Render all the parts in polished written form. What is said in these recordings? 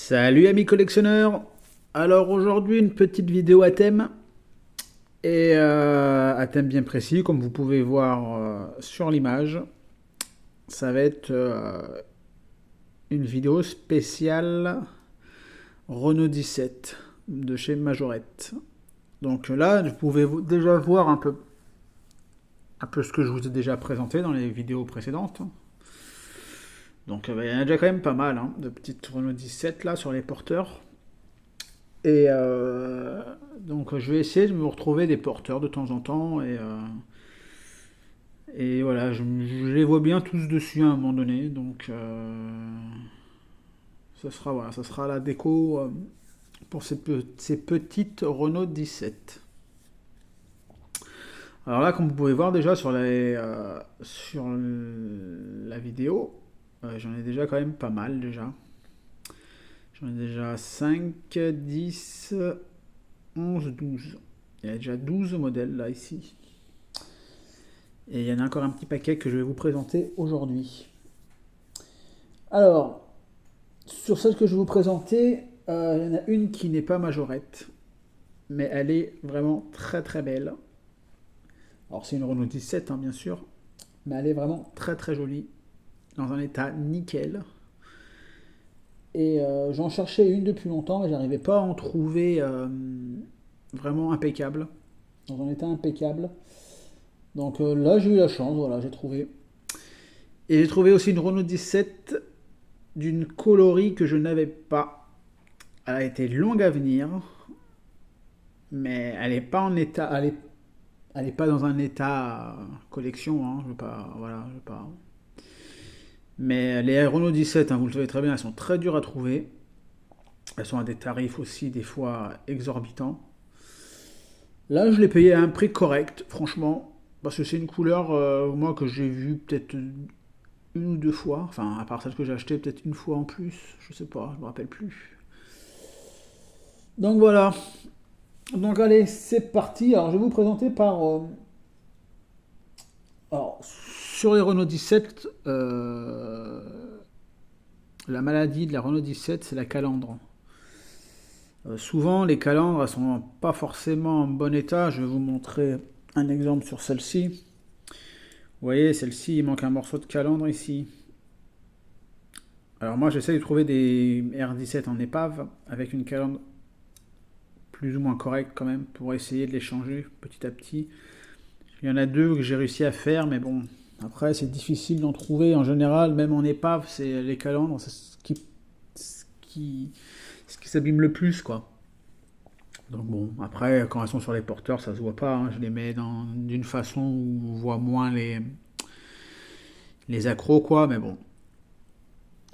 Salut amis collectionneurs. Alors aujourd'hui une petite vidéo à thème et à thème bien précis comme vous pouvez voir sur l'image. Ça va être une vidéo spéciale Renault 17 de chez Majorette. Donc là vous pouvez déjà voir un peu ce que je vous ai déjà présenté dans les vidéos précédentes. Donc il y en a déjà quand même pas mal de petites Renault 17 là sur les porteurs. Et donc je vais essayer de me retrouver des porteurs de temps en temps et voilà, je les vois bien tous dessus à un moment donné, donc ça sera la déco pour ces petites Renault 17. Alors là, comme vous pouvez voir déjà sur la vidéo, j'en ai déjà quand même pas mal déjà. J'en ai déjà 5, 10, 11, 12. Il y a déjà 12 modèles là ici. Et il y en a encore un petit paquet que je vais vous présenter aujourd'hui. Alors, sur celle que je vais vous présenter, il y en a une qui n'est pas majorette, mais elle est vraiment très très belle. Alors c'est une Renault 17 bien sûr, mais elle est vraiment très très jolie, dans un état nickel. Et j'en cherchais une depuis longtemps, mais j'arrivais pas à en trouver vraiment impeccable, dans un état impeccable. Donc là j'ai eu la chance, voilà, j'ai trouvé. Et j'ai trouvé aussi une Renault 17 d'une coloris que je n'avais pas. Elle a été longue à venir, mais elle n'est pas en état. Elle est pas dans un état collection. Je veux pas. Voilà, je veux pas. Mais les Renault 17, vous le savez très bien, elles sont très dures à trouver. Elles sont à des tarifs aussi, des fois, exorbitants. Là, je l'ai payé à un prix correct, franchement. Parce que c'est une couleur, moi, que j'ai vue peut-être une ou deux fois. Enfin, à part celle que j'ai achetée, peut-être une fois en plus. Je sais pas, je me rappelle plus. Donc voilà. Donc allez, c'est parti. Alors, je vais vous présenter par. Alors, sur les Renault 17, la maladie de la Renault 17, c'est la calandre. Souvent, les calandres, elles sont pas forcément en bon état. Je vais vous montrer un exemple sur celle-ci. Vous voyez, celle-ci, il manque un morceau de calandre ici. Alors moi, j'essaie de trouver des R17 en épave avec une calandre plus ou moins correcte quand même pour essayer de les changer petit à petit. Il y en a deux que j'ai réussi à faire, mais bon, après c'est difficile d'en trouver. En général, même en épave, c'est les calandres, c'est ce qui s'abîme le plus, quoi. Donc bon, après, quand elles sont sur les porteurs, ça se voit pas. Je les mets d'une façon où on voit moins les accros, quoi. Mais bon,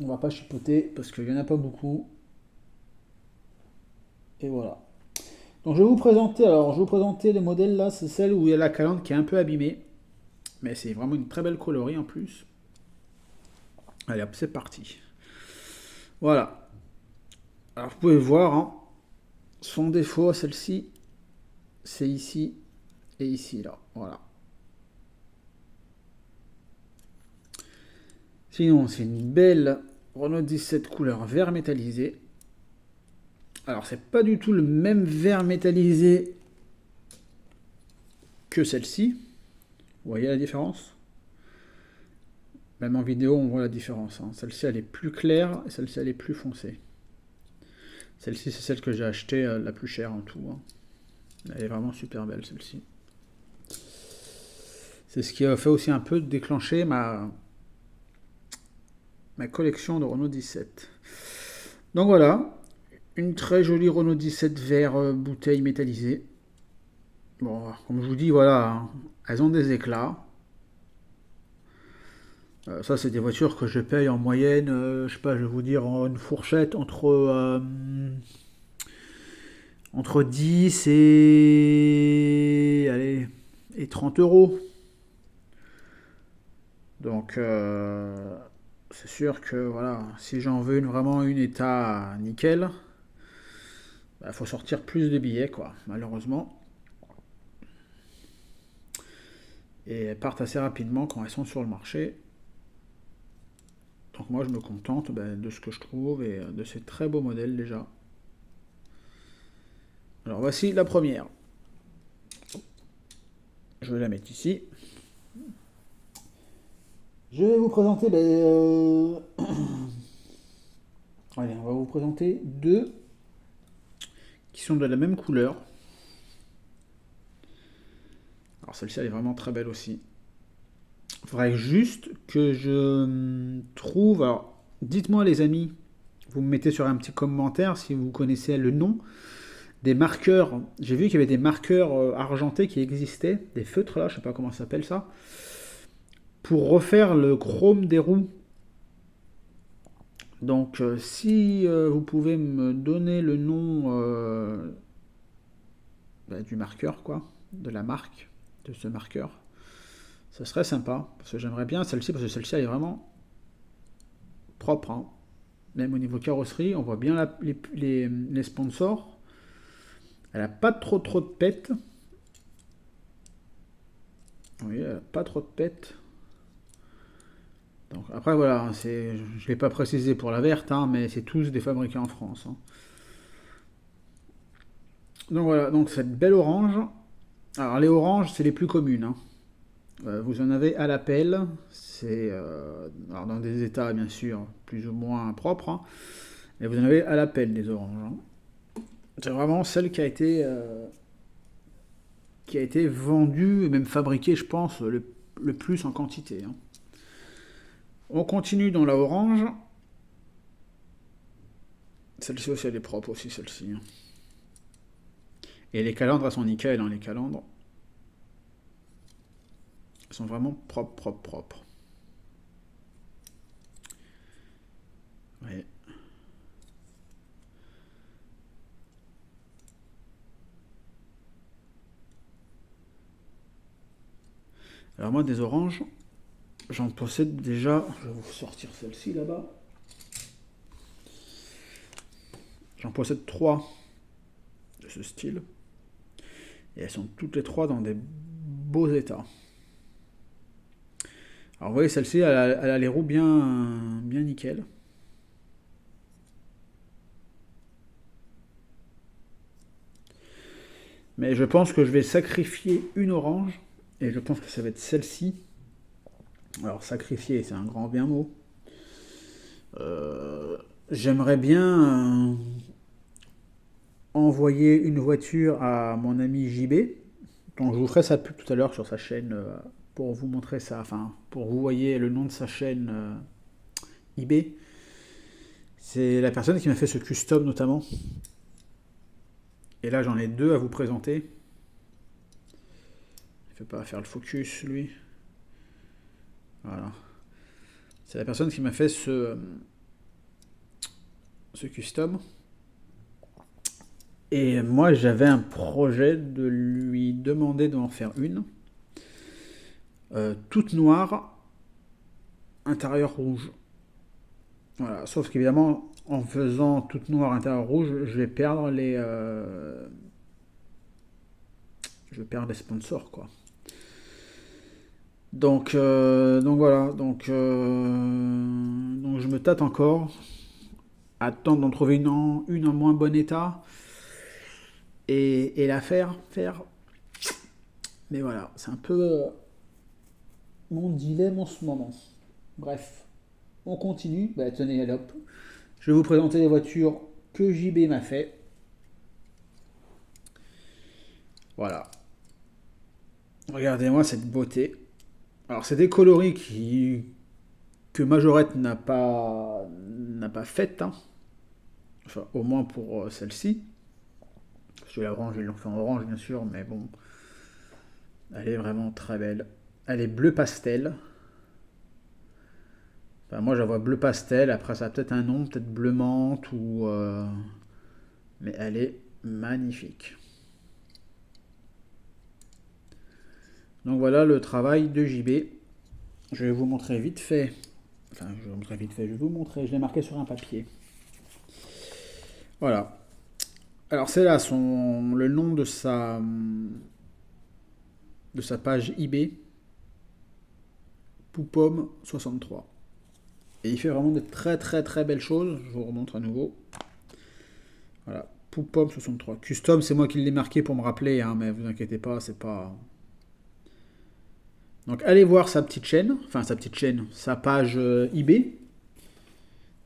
on va pas chipoter parce qu'il y en a pas beaucoup. Et voilà. Donc je vais vous présenter les modèles là. C'est celle où il y a la calandre qui est un peu abîmée. Mais c'est vraiment une très belle coloris en plus. Allez hop, c'est parti. Voilà. Alors vous pouvez voir, son défaut à celle-ci, c'est ici et ici là. Voilà. Sinon, c'est une belle Renault 17 couleur vert métallisé. Alors, c'est pas du tout le même vert métallisé que celle-ci. Vous voyez la différence? Même en vidéo, on voit la différence. Celle-ci, elle est plus claire et celle-ci, elle est plus foncée. Celle-ci, c'est celle que j'ai achetée la plus chère en tout. Elle est vraiment super belle, celle-ci. C'est ce qui a fait aussi un peu déclencher ma collection de Renault 17. Donc voilà, une très jolie Renault 17 vert bouteille métallisée. Bon, comme je vous dis, voilà, elles ont des éclats. Ça, c'est des voitures que je paye en moyenne, je sais pas, je vais vous dire, en une fourchette entre 10 et, allez, et 30 euros. Donc, c'est sûr que voilà, si j'en veux vraiment une état nickel, il faut sortir plus de billets, quoi, malheureusement. Et elles partent assez rapidement quand elles sont sur le marché. Donc moi je me contente de ce que je trouve et de ces très beaux modèles déjà. Alors voici la première. Je vais la mettre ici. Je vais vous présenter... Allez, on va vous présenter deux qui sont de la même couleur. Alors celle-ci elle est vraiment très belle aussi. Il faudrait juste que je trouve... Alors dites-moi les amis, vous me mettez sur un petit commentaire si vous connaissez le nom des marqueurs. J'ai vu qu'il y avait des marqueurs argentés qui existaient, des feutres là, je sais pas comment ça s'appelle ça, pour refaire le chrome des roues. Donc si vous pouvez me donner le nom du marqueur, quoi, de la marque, de ce marqueur, ça serait sympa, parce que j'aimerais bien celle-ci, parce que celle-ci elle est vraiment propre, hein. Même au niveau carrosserie, on voit bien les sponsors. Elle n'a pas trop de pète. Oui, elle n'a pas trop de pète. Donc après voilà, je ne l'ai pas précisé pour la verte, hein, mais c'est tous des fabriqués en France, hein. Donc voilà, donc cette belle orange. Alors les oranges, c'est les plus communes, hein. Vous en avez à la pelle, c'est alors dans des états bien sûr plus ou moins propres, hein, et vous en avez à la pelle des oranges, hein. C'est vraiment celle qui a été vendue et même fabriquée, je pense, le plus en quantité, hein. On continue dans la orange. Celle-ci aussi, elle est propre aussi, celle-ci, hein. Et les calandres, elles sont nickel, hein, les calandres. Elles sont vraiment propres, propres, propres. Ouais. Alors moi, des oranges, j'en possède déjà... Je vais vous sortir celle-ci là-bas. J'en possède 3 de ce style. Et elles sont toutes les 3 dans des beaux états. Alors vous voyez, celle-ci, elle a les roues bien nickel. Mais je pense que je vais sacrifier une orange. Et je pense que ça va être celle-ci. Alors sacrifier, c'est un grand bien mot. J'aimerais bien envoyer une voiture à mon ami JB. Donc je vous ferai sa pub tout à l'heure sur sa chaîne pour vous montrer ça, enfin pour vous voyez le nom de sa chaîne eBay. C'est la personne qui m'a fait ce custom notamment. Et là j'en ai deux à vous présenter. Il ne fait pas faire le focus lui. Voilà. C'est la personne qui m'a fait ce custom. Et moi, j'avais un projet de lui demander d'en faire une. Toute noire, intérieur rouge. Voilà. Sauf qu'évidemment, en faisant toute noire, intérieur rouge, je vais perdre je vais perdre les sponsors, quoi. Donc voilà. Donc je me tâte encore. Attendre d'en trouver une en moins bon état. Et la faire. Mais voilà, c'est un peu mon dilemme en ce moment. Bref, on continue. Tenez, allez hop. Je vais vous présenter les voitures que JB m'a fait. Voilà. Regardez-moi cette beauté. Alors c'est des coloris que Majorette n'a pas faites, hein. Enfin, au moins pour celle-ci. Parce que la orange, ils l'ont fait en orange, bien sûr, mais bon. Elle est vraiment très belle. Elle est bleu pastel. Enfin, moi, je la vois bleu pastel. Après, ça a peut-être un nom, peut-être bleu menthe ou... Mais elle est magnifique. Donc voilà le travail de JB. Je vais vous montrer vite fait. Enfin, je vais vous montrer vite fait. Je vais vous montrer. Je l'ai marqué sur un papier. Voilà. Alors c'est là le nom de sa page eBay. Poupom 63. Et il fait vraiment de très très très belles choses. Je vous remontre à nouveau. Voilà. Poupom 63. Custom, c'est moi qui l'ai marqué pour me rappeler, hein, mais vous inquiétez pas, c'est pas. Donc allez voir sa petite chaîne, enfin sa petite chaîne, sa page eBay.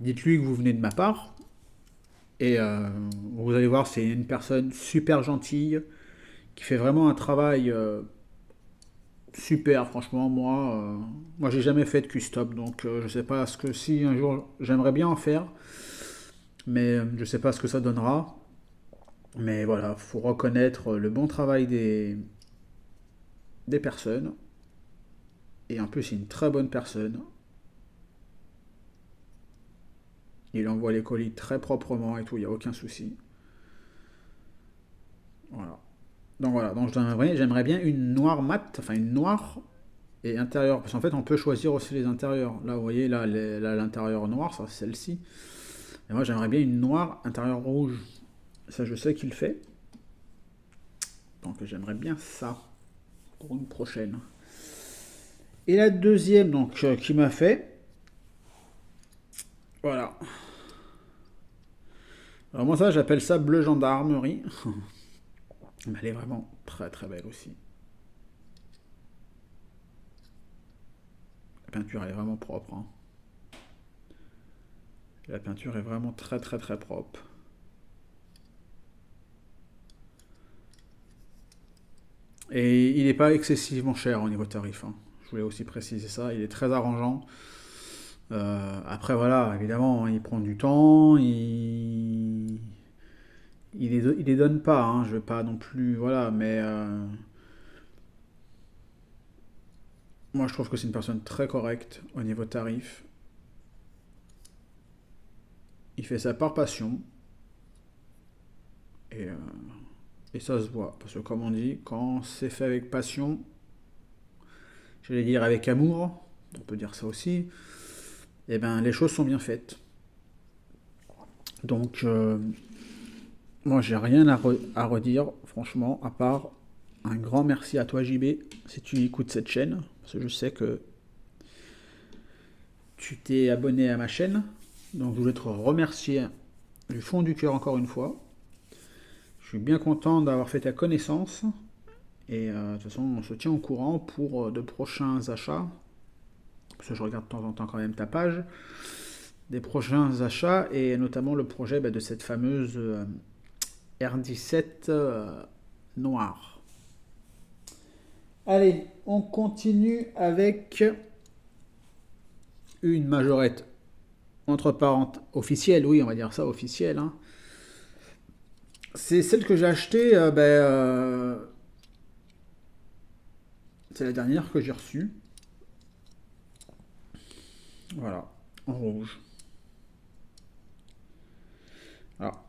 Dites-lui que vous venez de ma part. Et vous allez voir, c'est une personne super gentille, qui fait vraiment un travail super, franchement. Moi j'ai jamais fait de custom, donc je sais pas ce que si un jour j'aimerais bien en faire, mais je sais pas ce que ça donnera. Mais voilà, faut reconnaître le bon travail des personnes. Et en plus, c'est une très bonne personne. Il envoie les colis très proprement et tout, il n'y a aucun souci. Voilà. Donc voilà, donc j'aimerais bien une noire mat, enfin une noire et intérieur. Parce qu'en fait, on peut choisir aussi les intérieurs. Là, vous voyez, là, l'intérieur noir, ça, c'est celle-ci. Et moi, j'aimerais bien une noire intérieur rouge. Ça, je sais qu'il fait. Donc j'aimerais bien ça pour une prochaine. Et la deuxième, donc, qui m'a fait. Voilà. Alors moi, ça, j'appelle ça bleu gendarmerie. Mais elle est vraiment très très belle aussi. La peinture, elle est vraiment propre, hein. La peinture est vraiment très très très propre. Et il n'est pas excessivement cher au niveau tarif, hein. Je voulais aussi préciser ça. Il est très arrangeant. Après, voilà, évidemment, hein, il prend du temps. Il les donne pas, hein. Je veux pas non plus. Voilà, mais moi, je trouve que c'est une personne très correcte au niveau tarif. Il fait ça par passion. Et, euh, et ça se voit. Parce que, comme on dit, quand c'est fait avec passion, j'allais dire avec amour, on peut dire ça aussi, et ben les choses sont bien faites. Donc, moi, j'ai rien à redire, franchement, à part un grand merci à toi, JB, si tu écoutes cette chaîne, parce que je sais que tu t'es abonné à ma chaîne. Donc, je voulais te remercier du fond du cœur encore une fois. Je suis bien content d'avoir fait ta connaissance. Et de toute façon, on se tient au courant pour de prochains achats. Parce que je regarde de temps en temps quand même ta page. Des prochains achats et notamment le projet de cette fameuse R17 noire. Allez, on continue avec une majorette entre parenthèses officielle, oui, on va dire ça, officielle, hein. C'est celle que j'ai achetée, c'est la dernière que j'ai reçue. Voilà, en rouge. Alors,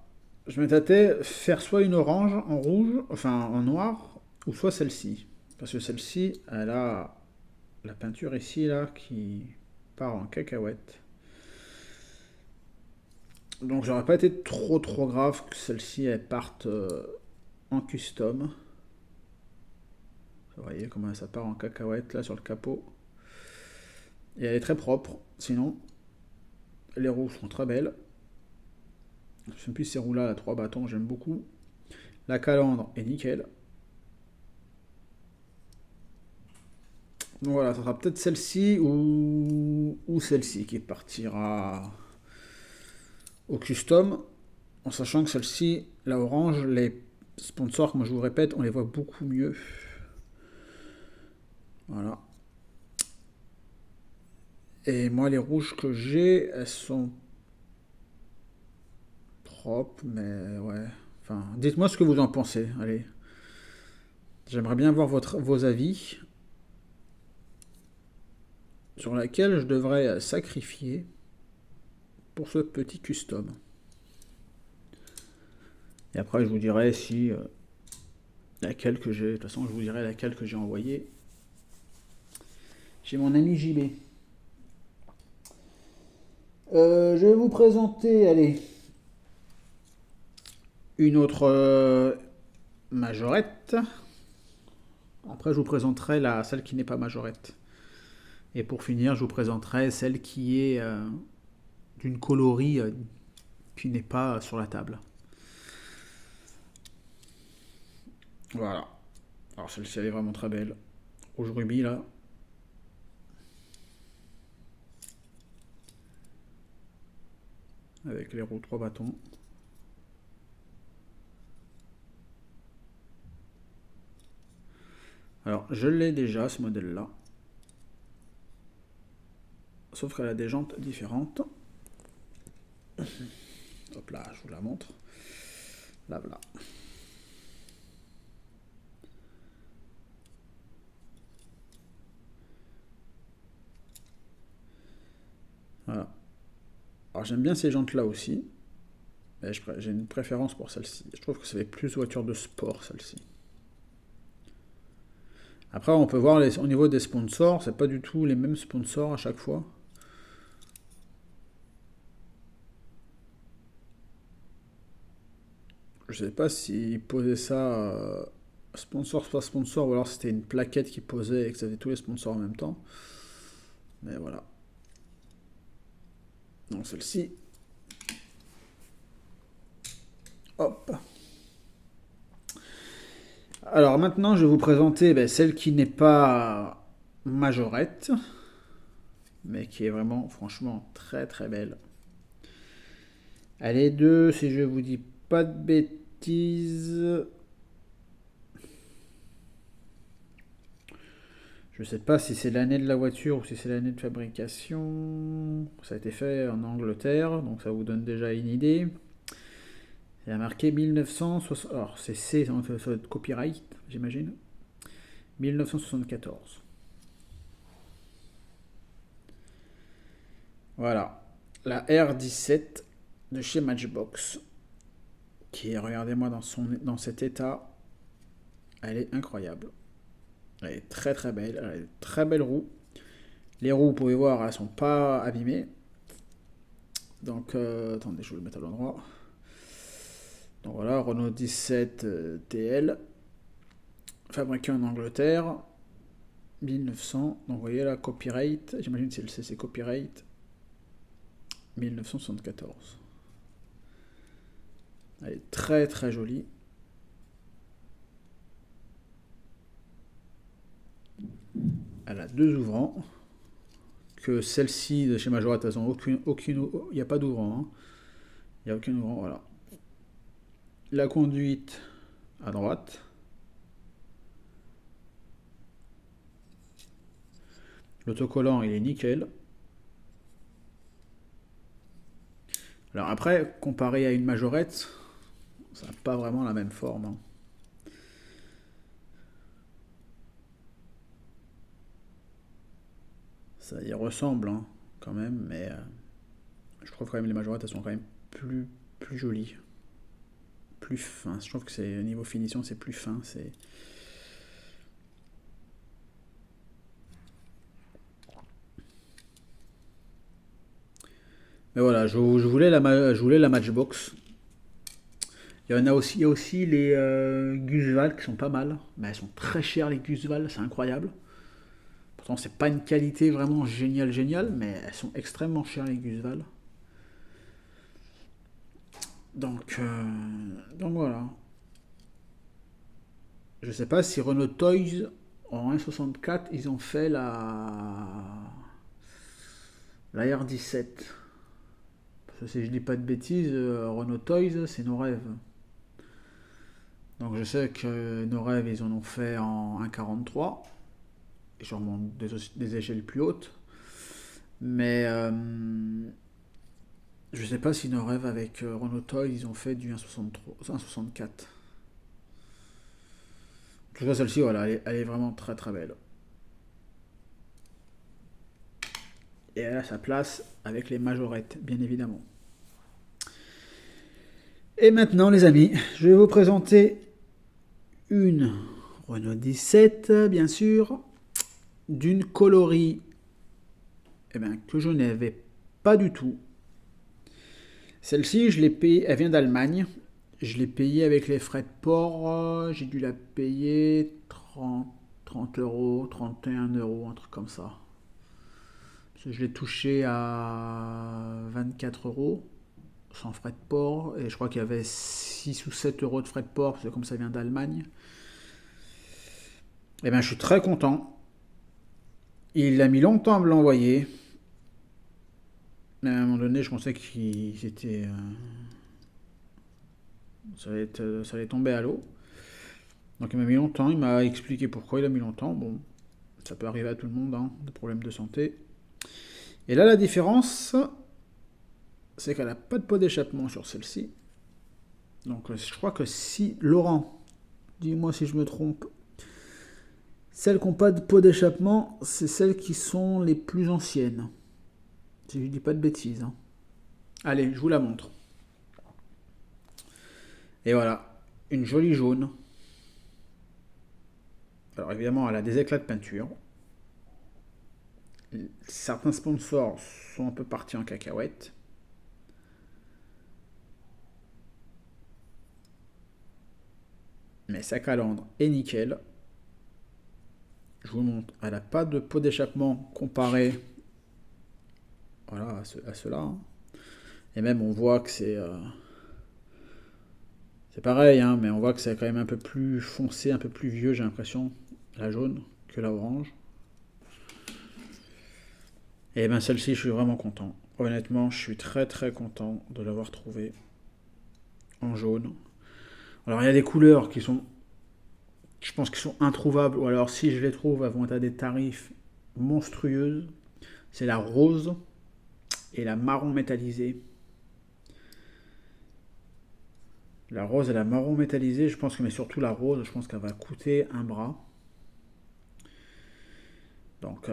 je me tâtais faire soit une orange en rouge, enfin en noir, ou soit celle-ci. Parce que celle-ci, elle a la peinture ici, là, qui part en cacahuète. Donc j'aurais pas été trop trop grave que celle-ci, elle parte en custom. Vous voyez comment ça part en cacahuète, là, sur le capot. Et elle est très propre, sinon. Les roues sont très belles. Je ne plus ces roues-là, à 3 bâtons, j'aime beaucoup. La calandre est nickel. Donc voilà, ça sera peut-être celle-ci ou celle-ci qui partira au custom. En sachant que celle-ci, la orange, les sponsors, comme je vous répète, on les voit beaucoup mieux. Voilà. Et moi, les rouges que j'ai, elles sont propres, mais ouais. Enfin, dites-moi ce que vous en pensez. Allez. J'aimerais bien voir vos avis sur laquelle je devrais sacrifier pour ce petit custom. Et après, je vous dirai si laquelle que j'ai. De toute façon, je vous dirai laquelle que j'ai envoyée. J'ai mon ami JB. Je vais vous présenter, allez, une autre majorette. Après, je vous présenterai celle qui n'est pas majorette. Et pour finir, je vous présenterai celle qui est d'une coloris qui n'est pas sur la table. Voilà. Alors celle-ci, elle est vraiment très belle. Rouge rubis, là. Avec les roues 3 bâtons. Alors, je l'ai déjà, ce modèle-là. Sauf qu'elle a des jantes différentes. Hop là, je vous la montre. Là, voilà. Voilà. Alors, j'aime bien ces jantes-là aussi. Mais j'ai une préférence pour celle-ci. Je trouve que ça fait plus voiture de sport, celle-ci. Après, on peut voir au niveau des sponsors, c'est pas du tout les mêmes sponsors à chaque fois. Je sais pas s'ils posaient ça sponsor par sponsor ou alors c'était une plaquette qui posait et que ça faisait tous les sponsors en même temps. Mais voilà. Donc celle-ci. Hop. Alors maintenant, je vais vous présenter celle qui n'est pas majorette, mais qui est vraiment, franchement, très très belle. Elle est de, si je vous dis pas de bêtises, je sais pas si c'est l'année de la voiture ou si c'est l'année de fabrication. Ça a été fait en Angleterre, donc ça vous donne déjà une idée. Il a marqué 1960. Alors c'est C, ça doit être copyright, j'imagine. 1974. Voilà. La R17 de chez Matchbox. Qui est, regardez-moi dans cet état. Elle est incroyable. Elle est très très belle. Elle a de très belles roues. Les roues, vous pouvez voir, elles sont pas abîmées. Donc, attendez, je vais le mettre à l'endroit. Donc voilà, Renault 17 TL. Fabriqué en Angleterre. 1900. Donc vous voyez là, copyright. J'imagine que c'est le CC copyright. 1974. Elle est très très jolie. Elle a deux ouvrants. Que celle-ci de chez Majorette, elles ont aucune, il n'y a pas d'ouvrant. Hein. Il n'y a aucun ouvrant, voilà. La conduite à droite. L'autocollant, il est nickel. Alors après, comparé à une Majorette, ça n'a pas vraiment la même forme. Hein. Ça y ressemble hein, quand même, mais je trouve quand même les Majorettes, elles sont quand même plus jolies. Plus fin. Je trouve que c'est au niveau finition, c'est plus fin. C'est mais voilà, je voulais la Matchbox. Il y a aussi les Guzval qui sont pas mal, mais elles sont très chères les Guzval, c'est incroyable. Pourtant, c'est pas une qualité vraiment géniale, mais elles sont extrêmement chères les Guzval. Donc voilà. Je sais pas si Renault Toys en 1.64 ils ont fait la R17. Parce que si je dis pas de bêtises, Renault Toys c'est nos rêves. Donc je sais que nos rêves ils en ont fait en 1.43 et sûrement des échelles plus hautes. Mais je sais pas si nos rêves avec Renault Toys ils ont fait du 1.64. En tout cas celle-ci voilà, elle est vraiment très très belle. Et elle a sa place avec les majorettes, bien évidemment. Et maintenant, les amis, je vais vous présenter une Renault 17, bien sûr, d'une coloris que je n'avais pas du tout. Celle-ci, je l'ai payée, elle vient d'Allemagne. Je l'ai payée avec les frais de port. J'ai dû la payer 30 euros, 31 euros, un truc comme ça. Je l'ai touché à 24 euros sans frais de port. Et je crois qu'il y avait 6 ou 7 euros de frais de port, parce que comme ça vient d'Allemagne. Et bien je suis très content. Il a mis longtemps à me l'envoyer. Mais à un moment donné, je pensais qu'il était, ça allait tomber à l'eau. Donc il m'a mis longtemps, il m'a expliqué pourquoi il a mis longtemps. Bon, ça peut arriver à tout le monde, hein, des problèmes de santé. Et là, la différence, c'est qu'elle n'a pas de pot d'échappement sur celle-ci. Donc je crois que si, Laurent, dis-moi si je me trompe, celles qui n'ont pas de pot d'échappement, c'est celles qui sont les plus anciennes. Si je dis pas de bêtises. Hein. Allez, je vous la montre. Et voilà, une jolie jaune. Alors évidemment, elle a des éclats de peinture. Certains sponsors sont un peu partis en cacahuète. Mais sa calandre est nickel. Je vous montre, elle n'a pas de pot d'échappement comparé voilà, à ceux-là. Hein. Et même on voit que c'est pareil, hein, mais on voit que c'est quand même un peu plus foncé, un peu plus vieux, j'ai l'impression, la jaune, que la orange. Et bien celle-ci, je suis vraiment content. Honnêtement, je suis très très content de l'avoir trouvée en jaune. Alors il y a des couleurs qui sont, je pense, qui sont introuvables, ou alors si je les trouve, elles vont être à des tarifs monstrueux. C'est la rose et la marron métallisée. La rose et la marron métallisée, je pense que, mais surtout la rose, je pense qu'elle va coûter un bras. Donc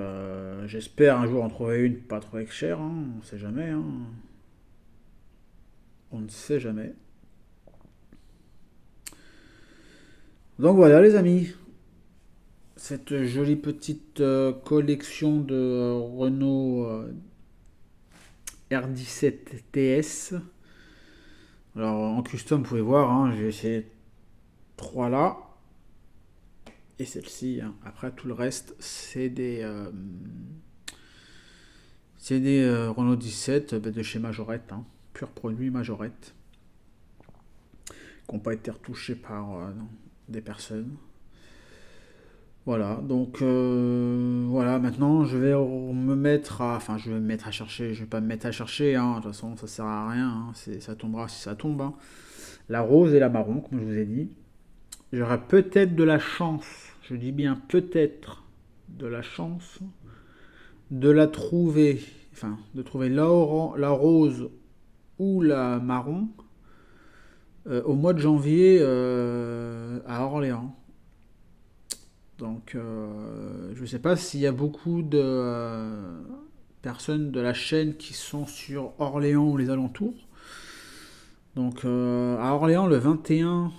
j'espère un jour en trouver une pas trop chère, hein, on ne sait jamais. Hein. On ne sait jamais. Donc voilà les amis, cette jolie petite collection de Renault R17 TS. Alors en custom, vous pouvez voir, hein, j'ai essayé 3 là. Et celle-ci, hein. Après tout le reste, c'est des Renault 17 de chez Majorette, hein, pur produit Majorette, qui n'ont pas été retouchés par des personnes. Voilà, donc voilà, maintenant je vais me mettre à. Enfin, je vais me mettre à chercher, je vais pas me mettre à chercher, hein, de toute façon ça sert à rien, hein, ça tombera si ça tombe. Hein. La rose et la marron, comme je vous ai dit. J'aurai peut-être de la chance, je dis bien peut-être de la chance, de la trouver, enfin, de trouver la rose ou la marron au mois de janvier à Orléans. Donc, je ne sais pas s'il y a beaucoup de personnes de la chaîne qui sont sur Orléans ou les alentours. Donc, à Orléans, le 21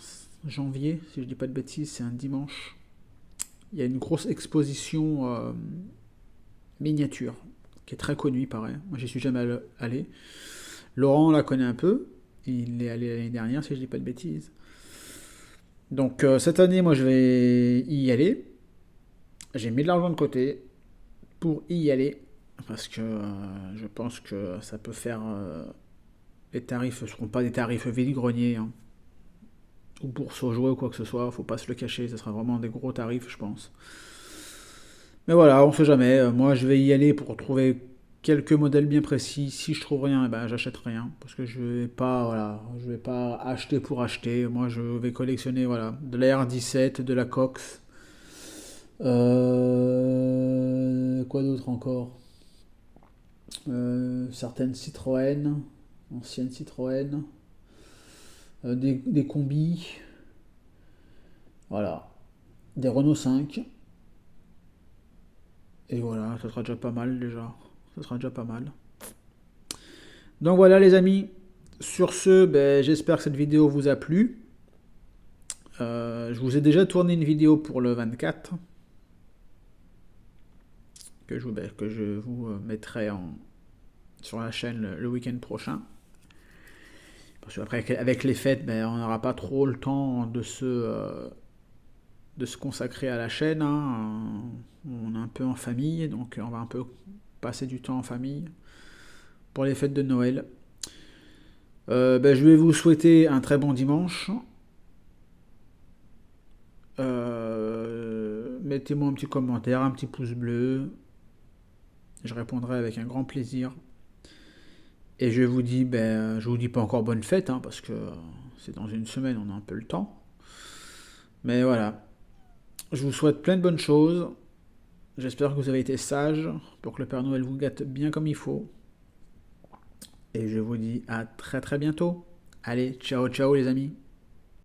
janvier, si je ne dis pas de bêtises, c'est un dimanche. Il y a une grosse exposition miniature qui est très connue, il paraît. Moi, j'y suis jamais allé. Laurent la connaît un peu. Il est allé l'année dernière, si je ne dis pas de bêtises. Donc, cette année, moi, je vais y aller. J'ai mis de l'argent de côté pour y aller parce que je pense que ça peut faire. Les tarifs ne seront pas des tarifs vide-grenier. Hein. Ou pour se jouer ou quoi que ce soit, faut pas se le cacher, ce sera vraiment des gros tarifs, je pense. Mais voilà, on sait jamais. Moi, je vais y aller pour trouver quelques modèles bien précis. Si je trouve rien, eh ben, j'achète rien parce que je vais pas acheter pour acheter. Moi, je vais collectionner, voilà, de la R17, de la Cox. Quoi d'autre encore certaines Citroën, anciennes Citroën, des combis, voilà, des Renault 5. Et voilà, ça sera déjà pas mal déjà. Ça sera déjà pas mal. Donc voilà les amis. Sur ce, ben, j'espère que cette vidéo vous a plu. Je vous ai déjà tourné une vidéo pour le 24 que je vous mettrai sur la chaîne le week-end prochain. Parce qu'après, avec les fêtes, ben, on n'aura pas trop le temps de se consacrer à la chaîne. Hein. On est un peu en famille, donc on va un peu passer du temps en famille pour les fêtes de Noël. Je vais vous souhaiter un très bon dimanche. Mettez-moi un petit commentaire, un petit pouce bleu. Je répondrai avec un grand plaisir. Et je vous dis pas encore bonne fête, hein, parce que c'est dans une semaine, on a un peu le temps. Mais voilà, je vous souhaite plein de bonnes choses. J'espère que vous avez été sages pour que le Père Noël vous gâte bien comme il faut. Et je vous dis à très très bientôt. Allez, ciao ciao les amis.